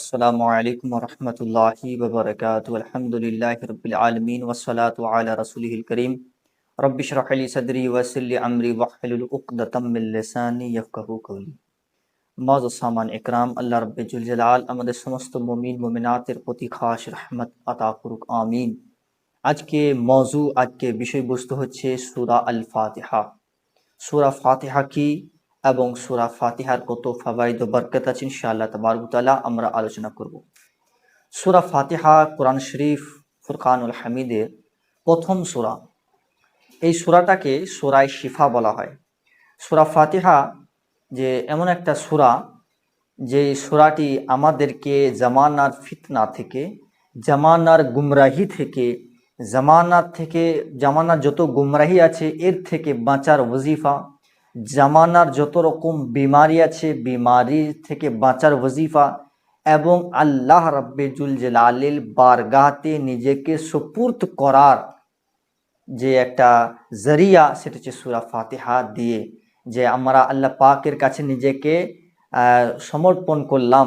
আসসালামু আলাইকুম ওয়া রাহমাতুল্লাহি ওয়া বারাকাতুহু। আলহামদুলিল্লাহি রাব্বিল আলামিন ওয়াস সালাতু আলা রাসূলিহিল কারীম। রাব্বি ইশরাহ লি সাদরি ওয়া ইয়াসসির লি আমরি ওয়াহলুল উকদাতাম মিন লিসানি ইয়াফকাহু কওলি। মুআজ্জাজ সামান ইকরাম, আল্লাহ রাব্বুল জুল জালাল আমাদের সমস্ত মুমিন মুমিনাতের প্রতি খাস রহমত আতা করুক, আমিন। আজকে বিষয়বস্তু হচ্ছে সূরা আল ফাতিহা। সূরা ফাতিহা কি এবং সূরা ফাতিহার কত ফাওয়াইদ ও বরকত আছে ইনশাআল্লাহ তাবারক ওয়া তাআলা আমরা আলোচনা করব। সূরা ফাতিহা কোরআন শরীফ ফুরকানুল হামিদের প্রথম সূরা। এই সূরাটাকে সূরায়ে শিফা বলা হয়। সূরা ফাতিহা যে এমন একটা সূরা, যে সূরাটি আমাদেরকে জামানার ফিতনা থেকে, জামানার গুমরাহি থেকে, জামানার যত গুমরাহি আছে এর থেকে বাঁচার ওজিফা, জামানার যত রকম বিমারি আছে বিমারি থেকে বাঁচার ওজিফা, এবং আল্লাহ রাব্বুল জুল জালালিল বারগাহতে নিজেকে সুপুর্দ করার যে একটা জরিয়া, সেটা হচ্ছে সূরা ফাতিহা দিয়ে, যে আমরা আল্লাহ পাকের কাছে নিজেকে সমর্পণ করলাম,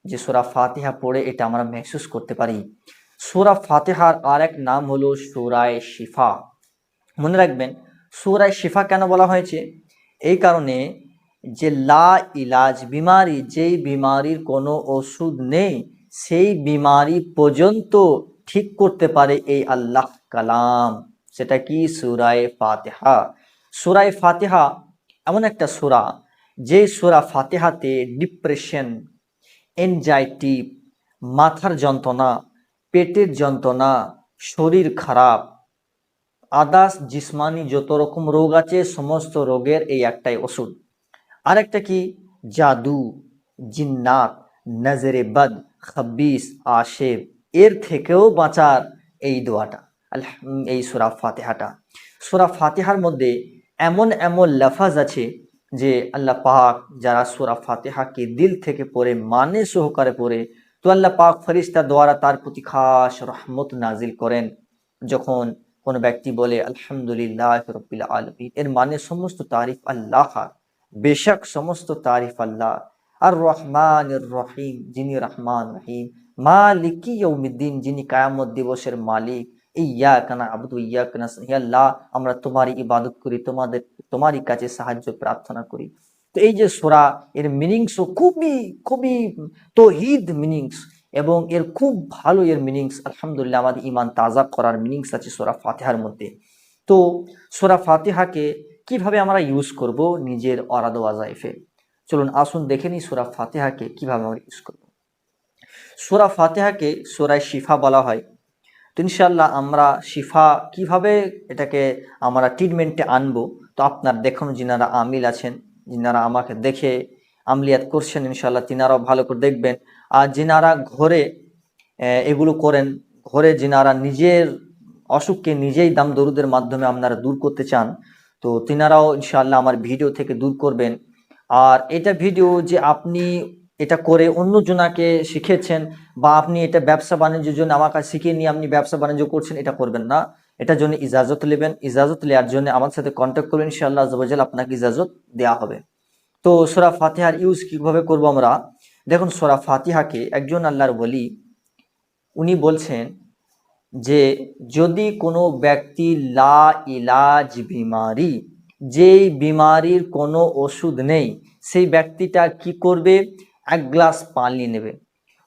যে সূরা ফাতিহা পড়ে এটা আমরা মেহসুস করতে পারি। সূরা ফাতিহার আরেক নাম হলো সূরায়ে শিফা। মনে রাখবেন, সূরায়ে শিফা কেন বলা হয়েছে? এই কারণে যে লা ইলাজ বিমারি, যেই বিমারির কোনো ওষুধ নেই, সেই বিমারি পর্যন্ত ঠিক করতে পারে এই আল্লাহ কালাম। সেটা কি? সূরায়ে ফাতিহা। সূরায়ে ফাতিহা এমন একটা সূরা, যে সূরা ফাতিহাতে ডিপ্রেশন, এনজাইটি, মাথার যন্ত্রণা, পেটের যন্ত্রণা, শরীর খারাপ, আদার্স জিসমানি যত রকম রোগ আছে সমস্ত রোগের এই একটাই ওষুধ। আরেকটা কি? জাদু, জিন্নাত, নজরে বদ, খবিস, আশেব, এর থেকেও বাঁচার এই দোয়াটা, এই সূরা ফাতিহাটা। সূরা ফাতিহার মধ্যে এমন এমন লফজ আছে যে আল্লাহ পাক যারা সূরা ফাতিহাকে দিল থেকে পড়ে, মানে সহকারে পড়ে, তো আল্লাহ পাক ফেরেশতা দ্বারা তার প্রতি খাস রহমত নাজিল করেন। যখন কোনো ব্যক্তি বলে আলহামদুলিল্লাহ রাব্বিল আলামিন, এর মানে সমস্ত তারিফ আল্লাহর, বেশক সমস্ত তারিফ আল্লাহ। আর রহমানির রহিম, যিনি রহমান রহিম। মালিকি ইয়াউমিদ্দিন, যিনি কিয়ামত দিবসের মালিক। ইয়্যাকা না'বুদু ওয়া ইয়্যাকা নাস্তাইন, হে আল্লাহ আমরা তোমারই ইবাদত করি, তোমারই কাছে সাহায্য প্রার্থনা করি। তো এই যে সূরা, এর মিনিংসও খুবই খুবই তৌহিদ মিনিংস, এবং এর খুব ভালো এর মিনিংস। আলহামদুলিল্লাহ, আমাদের ইমান তাজা করার মিনিংস আছে সূরা ফাতিহার মধ্যে। তো সূরা ফাতিহাকে কিভাবে আমরা ইউজ করব নিজের অরাদ ওয়াজাইফে, চলুন আসুন দেখে নিই সূরা ফাতিহাকে কিভাবে আমরা ইউজ করব। সূরা ফাতিহাকে সূরায়ে শিফা বলা হয়। তো ইনশাআল্লাহ আমরা শিফা কিভাবে এটাকে আমরা ট্রিটমেন্টে আনবো, তো আপনার দেখুন যিনারা আমিল আছেন, যিনারা আমাকে দেখে আমলিয়াত করছেন, ইনশাআল্লাহ তিনারাও ভালো করে দেখবেন। আর যিনারা ঘরে এগুলো করেন, ঘরে যিনারা নিজের অসুখকে নিজেই দাম দরুদের মাধ্যমে আপনারা দূর করতে চান, তো তিনারাও ইনশাআল্লাহ আমার ভিডিও থেকে দূর করবেন। আর এটা ভিডিও যে আপনি এটা করে অন্য জনাকে শিখেছেন, বা আপনি এটা ব্যবসা বাণিজ্যের জন্য আমার কাছে শিখিয়ে নিয়ে আপনি ব্যবসা বাণিজ্য করছেন, এটা করবেন না। এটার জন্য ইজাজত নেবেন। ইজাজত নেওয়ার জন্য আমার সাথে কন্ট্যাক্ট করবেন, ইনশাআল্লাহ আযজা ওয়া জাল আপনাকে ইজাজত দেওয়া হবে। তো সূরা ফাতিহার ইউজ কিভাবে করব আমরা, দেখুন সূরা ফাতিহাকে একজন আল্লাহর ওলি উনি বলছেন যে যদি কোনো ব্যক্তি লা ইলাজ বিমারি, যেই বিমারির কোনো ওষুধ নেই, সেই ব্যক্তিটা কি করবে? এক গ্লাস পানি নেবে।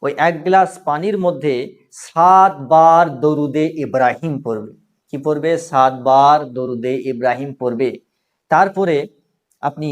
ওই এক গ্লাস পানির মধ্যে 7 বার দরুদে ইব্রাহিম পড়বে। কি পড়বে? 7 বার দরুদে ইব্রাহিম পড়বে। তারপরে আপনি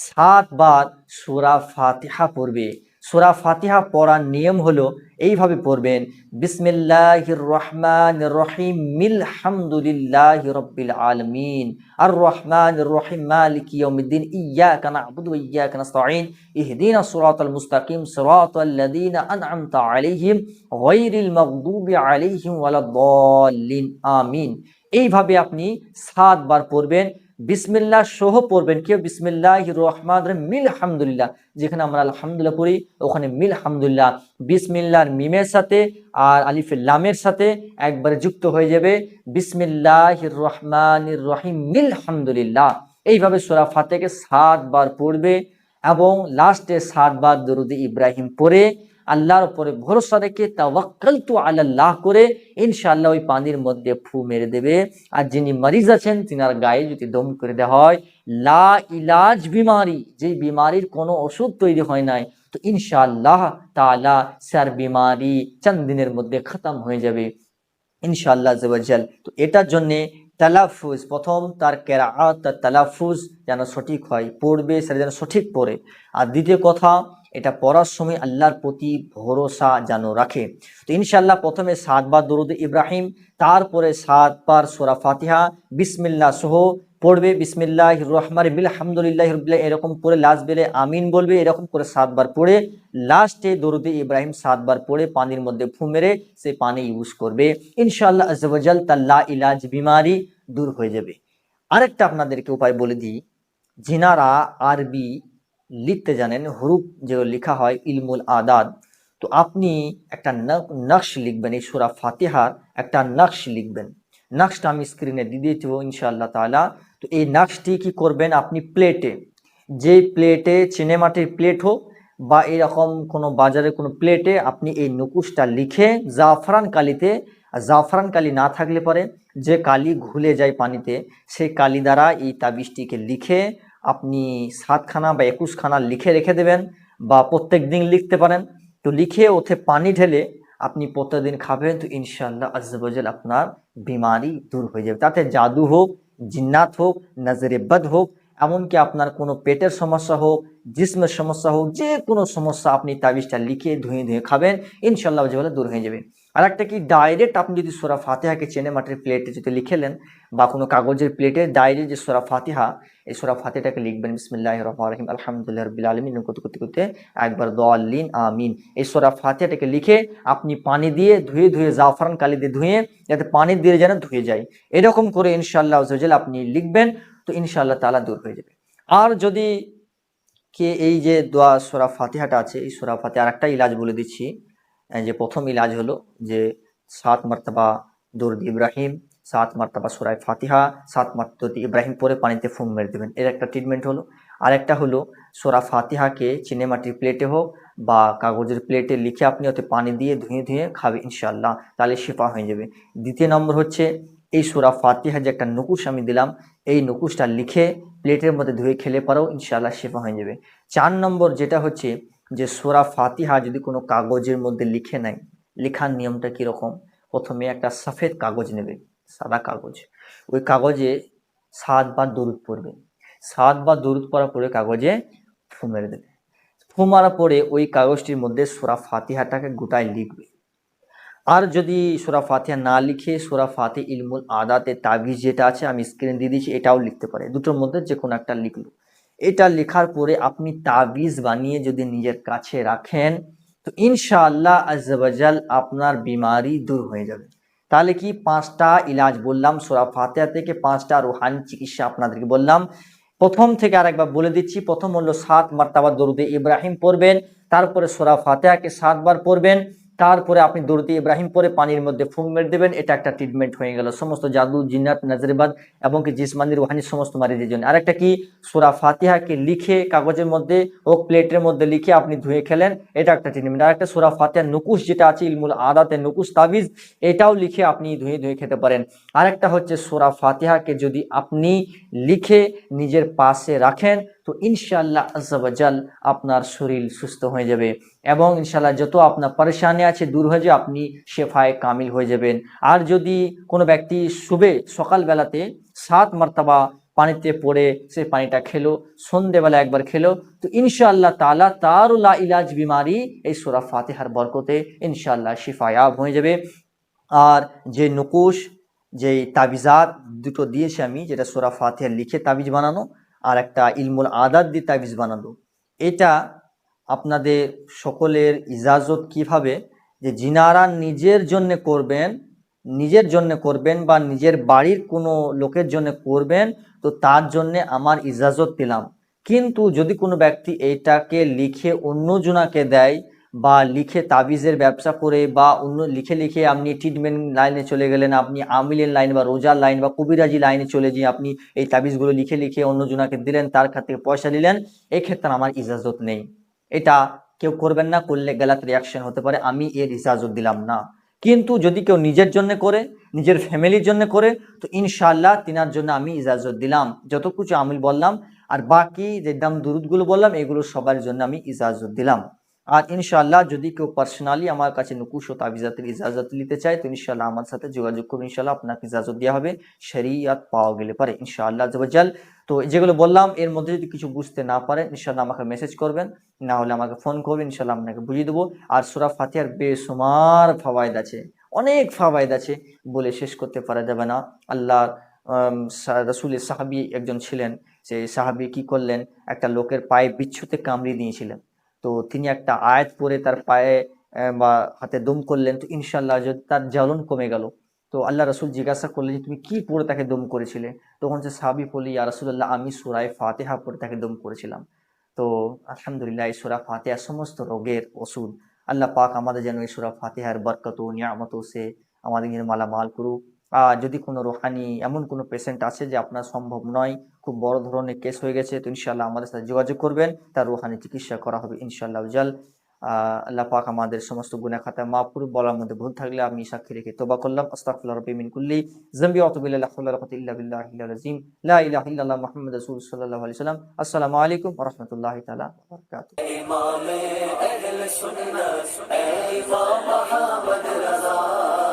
7 বার সূরা ফাতিহা পড়বে। সূরা ফাতিহা পড়ার নিয়ম হলো এইভাবে পড়বেন, বিসমিল্লাহির রহমানির রহিম, আলহামদুলিল্লাহি রাব্বিল আলামিন, আর রহমানির রহিম, মালিকি ইয়াউমিদ্দিন, ইয়্যাকা না'বুদু ওয়া ইয়্যাকা নাস্তাঈন, ইহদিনাস সিরাতাল মুস্তাকিম, সিরাতাল লাযীনা আন'আমতা আলাইহিম, গায়রিল মাগদুবি আলাইহিম ওয়ালাদ-দাল্লিন, আমিন। এইভাবে আপনি 7 বার পড়বেন। বিসমিল্লাহ সহ পড়বেন। কেউ বিসমিল্লাহির রহমানির রহিম, আলহামদুলিল্লাহ, যেখানে আমরা আলহামদুলিল্লাহ পড়ি ওখানে আলহামদুলিল্লাহ বিসমিল্লাহর মিমের সাথে আর আলিফের লামের সাথে একবারে যুক্ত হয়ে যাবে, বিসমিল্লাহির রহমানির রহিম আলহামদুলিল্লাহ। এইভাবে সূরা ফাতিহাকে 7 বার পড়বে এবং লাস্টে 7 বার দরুদ ইব্রাহিম পড়ে আল্লাহর উপরে ভরসা রেখে তাওয়াক্কালতু আলাল্লাহ করে ইনশাআল্লাহ ওই পানির মধ্যে ফু মেরে দেবে। আর যিনি মরিজ আছেন তিনার গায়ে যদি দম করে দেওয়া হয়, লা ইলাজ বিমারি, যে বিমারির কোনো ওষুধ তৈরি হয় নাই, তো ইনশাআল্লাহ তাআলা স্যার বিমারি চন্দ দিনের মধ্যে খতম হয়ে যাবে ইনশাআল্লাহ আযজা ওয়া জাল। তো এটার জন্যে তালাফুজ, প্রথম তার কেরাআত, তার তালাফুজ যেন সঠিক হয়, পড়বে সেটা যেন সঠিক পড়ে। আর দ্বিতীয় কথা, এটা পড়ার সময় আল্লাহর প্রতি ভরসা যেন রাখে। তো ইনশাআল্লাহ প্রথমে 7 বার দরুদ ইব্রাহিম, তারপরে 7 বার সূরা ফাতিহা বিসমিল্লাহ সহ পড়বে, বিসমিল্লাহির রহমানির রহিম আলহামদুলিল্লাহি রাব্বিল আলামিন এরকম করে লাস্ট বেলে আমিন বলবে, এরকম করে 7 বার পড়ে লাস্টে দরুদ ইব্রাহিম 7 বার পড়ে পানির মধ্যে ফু মেরে সে পানি ইউজ করবে ইনশাআল্লাহ আযজা ওয়া জাল, তার লা ইলাজ বিমারি দূর হয়ে যাবে। আরেকটা আপনাদেরকে উপায় বলে দিই, যিনারা আরবি লিখতে জানেন, হরুফ যেগুলো লেখা হয় ইলমুল আদাদ, তো আপনি একটা নকশ লিখবেন, এই সূরা ফাতিহার একটা নকশ লিখবেন। নকশটা আমি স্ক্রিনে দিয়ে দিয়েছি ইনশাআল্লাহ তাআলা। তো এই নকশটি কি করবেন, আপনি প্লেটে, যে প্লেটে চিনেমাটির প্লেট হোক বা এরকম কোনো বাজারে কোনো প্লেটে আপনি এই নুকুশটা লিখে জাফরান কালিতে, জাফরান কালি না থাকলে পরে যে কালি ঘুলে যায় পানিতে, সেই কালি দ্বারা এই তাবিজটিকে লিখে আপনি 7খানা বা 21খানা লিখে রেখে দেবেন, বা প্রত্যেক দিন লিখতে পারেন। তো লিখে ওতে পানি ঢেলে আপনি প্রত্যেকদিন খাবেন, তো ইনশাআল্লাহ আযজা ওয়া জাল আপনার বিমারি দূর হয়ে যাবে। তাতে জাদু হোক, জিন্নাত হোক, নজরে বদ হোক, এমনকি আপনার কোনো পেটের সমস্যা হোক, জিসমের সমস্যা হোক, যে কোনো সমস্যা আপনি তাবিজটা লিখে ধুয়ে ধুয়ে খাবেন, ইনশাআল্লাহ আযজা ওয়া জাল দূর হয়ে যাবে। আর একটা কি, ডাইরেক্ট আপনি যদি সূরা ফাতিহাকে চেনে মাটির প্লেটে যদি লিখেলেন বা কোনো কাগজের প্লেটে ডাইরেক্ট যে সূরা ফাতিহা, এই সূরা ফাতিহাটাকে লিখবেন বিসমিল্লাহির রহমানির রহিম আলহামদুলিল্লাহি রাব্বিল আলামিন করতে করতে করতে একবার দাল্লিন আমিন, এই সূরা ফাতিহাটাকে লিখে আপনি পানি দিয়ে ধুয়ে ধুয়ে জাফরান কালি দিয়ে ধুয়ে, যাতে পানি দিয়ে যেন ধুয়ে যায়, এরকম করে ইনশাআল্লাহ আযজা ওয়া জাল আপনি লিখবেন, তো ইনশাআল্লাহ তাআলা দূর হয়ে যাবে। আর যদি কে এই যে দোয়া সূরা ফাতিহাটা আছে, এই সূরা ফাতিহার আরেকটা ইলাজ বলে দিচ্ছি। যে প্রথম ইলাজ হলো যে 7 মারতাবা দরুদ ইব্রাহিম, 7 মারতাবা সূরা ফাতিহা, 7 মারতাবা দরুদ ইব্রাহিম পরে পানিতে ফুম মেরে দেবেন, এর একটা ট্রিটমেন্ট হলো। আরেকটা হলো সূরা ফাতিহাকে চিনেমাটির প্লেটে হোক বা কাগজের প্লেটে লিখে আপনি ওতে পানি দিয়ে ধুয়ে ধুয়ে খাবে ইনশাআল্লাহ, তাহলে শিফা হয়ে যাবে। দ্বিতীয় নম্বর হচ্ছে এই সূরা ফাতিহা যে একটা নুকুশ আমি দিলাম, এই নুকুশটা লিখে প্লেটের মধ্যে ধুয়ে খেলে পরেও ইনশাআল্লাহ শিফা হয়ে যাবে। 4 নম্বর যেটা হচ্ছে যে সূরা ফাতিহা যদি কোনো কাগজের মধ্যে লিখে নেয়, লেখার নিয়মটা কীরকম, প্রথমে একটা সফেদ কাগজ নেবে, সাদা কাগজ, ওই কাগজে 7 বার দরুদ পড়বে, 7 বার দরুদ পড়ার পরে কাগজে ফু মেরে দেবে, ফু মারার পরে ওই কাগজটির মধ্যে সূরা ফাতিহাটাকে গোটায় লিখবে। আর যদি সূরা ফাতিহা না লিখে সূরা ফাতিহা ইলমুল আদাতে তাবিজ যেটা আছে আমি স্ক্রিনে দিয়ে দিয়েছি, এটাও লিখতে পারে, দুটোর মধ্যে যে কোনো একটা লিখলো। এটা লেখার পরে আপনি তাবিজ বানিয়ে যদি নিজের কাছে রাখেন, তো ইনশাআল্লাহ আযজা ওয়া জাল আপনার বিমারি দূর হয়ে যাবে। তাহলে কি 5টা ইলাজ বললাম, সূরা ফাতিহা থেকে 5টা রুহানি চিকিৎসা আপনাদেরকে বললাম। প্রথম থেকে আরেকবার বলে দিচ্ছি, প্রথম হলো 7 মারতাবা দরুদে ইব্রাহিম পড়বেন, তারপরে সূরা ফাতিহাকে 7 বার পড়বেন, তারপরে আপনি দরুদে ইব্রাহিম পরে পানির মধ্যে ফুম মেরে দেবেন, এটা একটা ট্রিটমেন্ট হয়ে গেল সমস্ত জাদু, জিন্নাত, নজরেবাদ এবং কি জিসমানি রুহানি সমস্ত মারিজের জন্য। আরেকটা কি, সূরা ফাতিহাকে লিখে কাগজের মধ্যে ও প্লেটের মধ্যে লিখে আপনি ধুয়ে খেলেন, এটা একটা ট্রিটমেন্ট। আরেকটা সূরা ফাতিহার নুকুশ যেটা আছে ইলমুল আদাতে নুকুশ তাবিজ, এটাও লিখে আপনি ধুয়ে ধুয়ে খেতে পারেন। আরেকটা হচ্ছে সূরা ফাতিহাকে যদি আপনি লিখে নিজের পাশে রাখেন, তো ইনশাআল্লাহ আযজা ওয়া জাল আপনার শরীর সুস্থ হয়ে যাবে এবং ইনশাআল্লাহ যত আপনার পরেশানি আছে দূর হয়ে যাবে, আপনি শেফায়ে কামিল হয়ে যাবেন। আর যদি কোনো ব্যক্তি সকালবেলাতে 7 মারতাবা পানিতে পড়ে সে পানিটা খেলো, সন্ধ্যেবেলা একবার খেলো, তো ইনশাআল্লাহ তাআলা তার লা ইলাজ বিমারি এই সূরা ফাতিহার বরকতে ইনশাআল্লাহ শিফায়াব হয়ে যাবে। আর যে নুকুশ, যেই তাবিজাত দুটো দিয়েছি আমি, যেটা সূরা ফাতিহা লিখে তাবিজ বানানো আর একটা ইলমুল আদাত দিয়ে তাবিজ বানানো, এটা আপনাদের সকলের ইজাজত কিভাবে, যে যিনারা নিজের জন্য করবেন বা নিজের বাড়ির কোনো লোকের জন্য করবেন, তো তার জন্য আমার ইজাজত দিলাম। কিন্তু যদি কোনো ব্যক্তি এইটাকে লিখে অন্য জনাকে দেয় বা লিখে তাবিজের ব্যবসা করে বা অন্য লিখে লিখে আপনি ট্রিটমেন্ট লাইনে চলে গেলেন, আপনি আমিলের লাইন বা রোজার লাইন বা কবিরাজি লাইনে চলে গিয়ে আপনি এই তাবিজগুলো লিখে লিখে অন্য জনাকে দিলেন, তার কাছ থেকে পয়সা নিলেন, এক্ষেত্রে আমার ইজাজত নেই। এটা কেউ করবেন না, করলে গালাত রিয়াকশন হতে পারে, আমি এর ইজাজত দিলাম না। কিন্তু যদি কেউ নিজের জন্য করে, নিজের ফ্যামিলির জন্য করে, তো ইনশাআল্লাহ তিনার জন্য আমি ইজাজত দিলাম, যত কিছু আমিল বললাম আর বাকি যে দাম দুরুদগুলো বললাম এগুলো সবার জন্য আমি ইজাজত দিলাম। আর ইনশাআল্লাহ যদি কেউ পার্সোনালি আমার কাছে নুকুশ ও তাবিজাতের ইজাজত নিতে চায় তো ইনশাআল্লাহ আমার সাথে যোগাযোগ করুন, ইনশাআল্লাহ আপনাকে ইজাজত দেওয়া হবে শরীয়ত পাওয়া গেলে পারে ইনশাআল্লাহ আজ্জাওয়াজাল। তো যেগুলো বললাম এর মধ্যে যদি কিছু বুঝতে না পারেন ইনশাআল্লাহ আমাকে মেসেজ করবেন, না হলে আমাকে ফোন করবেন, ইনশাআল্লাহ আপনাকে বুঝিয়ে দেবো। আর সূরা ফাতিহার বেশুমার ফাওয়ায়েদ আছে, অনেক ফাওয়ায়েদ আছে, বলে শেষ করতে পারা যাবে না। আল্লাহর রাসূলের সাহাবী একজন ছিলেন, সেই সাহাবী কি করলেন, একটা লোকের পায়ে বিচ্ছুতে কামড়ে দিয়েছিলেন। তো তিনি একটা আয়াত পড়ে তার পায়ে বা হাতে দম করলেন, তো ইনশাআল্লাহ তার জ্বলন কমে গেল। তো আল্লাহ রাসূল জিজ্ঞাসা করলেন যে তুমি কি পড়ে তাকে দম করেছিলে? তখন সে সাহাবী বলল, ইয়া রাসূলুল্লাহ আমি সূরা ফাতিহা পড়ে তাকে দম করেছিলাম। তো আলহামদুলিল্লাহ এই সূরা ফাতিহা সমস্ত রোগের ওষুধ। আল্লাহ পাক আমাদের যেন এই সূরা ফাতিহার বরকত ও নিয়ামত সে আমাদের মালামাল করুক। আর যদি কোনো রোহানি এমন কোনো পেশেন্ট আছে যে আপনার সম্ভব নয়, খুব বড় ধরনের কেস হয়ে গেছে, তো ইনশাআল্লাহ আমাদের সাথে যোগাযোগ করবেন, তার রোহানি চিকিৎসা করা হবে ইনশাআল্লাহ জাল। আল্লাহ পাক আমাদের সমস্ত গুনাহ খাতা মাফ করুক, বলার মধ্যে ভুল থাকলে আমি সাক্ষী রেখে তওবা করলাম। আস্তাগফিরুল্লাহ রাব্বি মিন কুল্লি যামবি ওয়া আতুবু ইলাইহি, লা হাওলা ওয়া লা কুওয়াতা ইল্লা বিল্লাহিল আযীম, লা ইলাহা ইল্লাল্লাহ মুহাম্মাদুর রাসূলুল্লাহ সাল্লাল্লাহু আলাইহি ওয়াসাল্লাম। আসসালামু আলাইকুম ওয়া রাহমাতুল্লাহি তাআলা ওয়া বারাকাতুহু। ইমামে আহলে সুন্নাহ ইমাম মুহাম্মদ রাজা।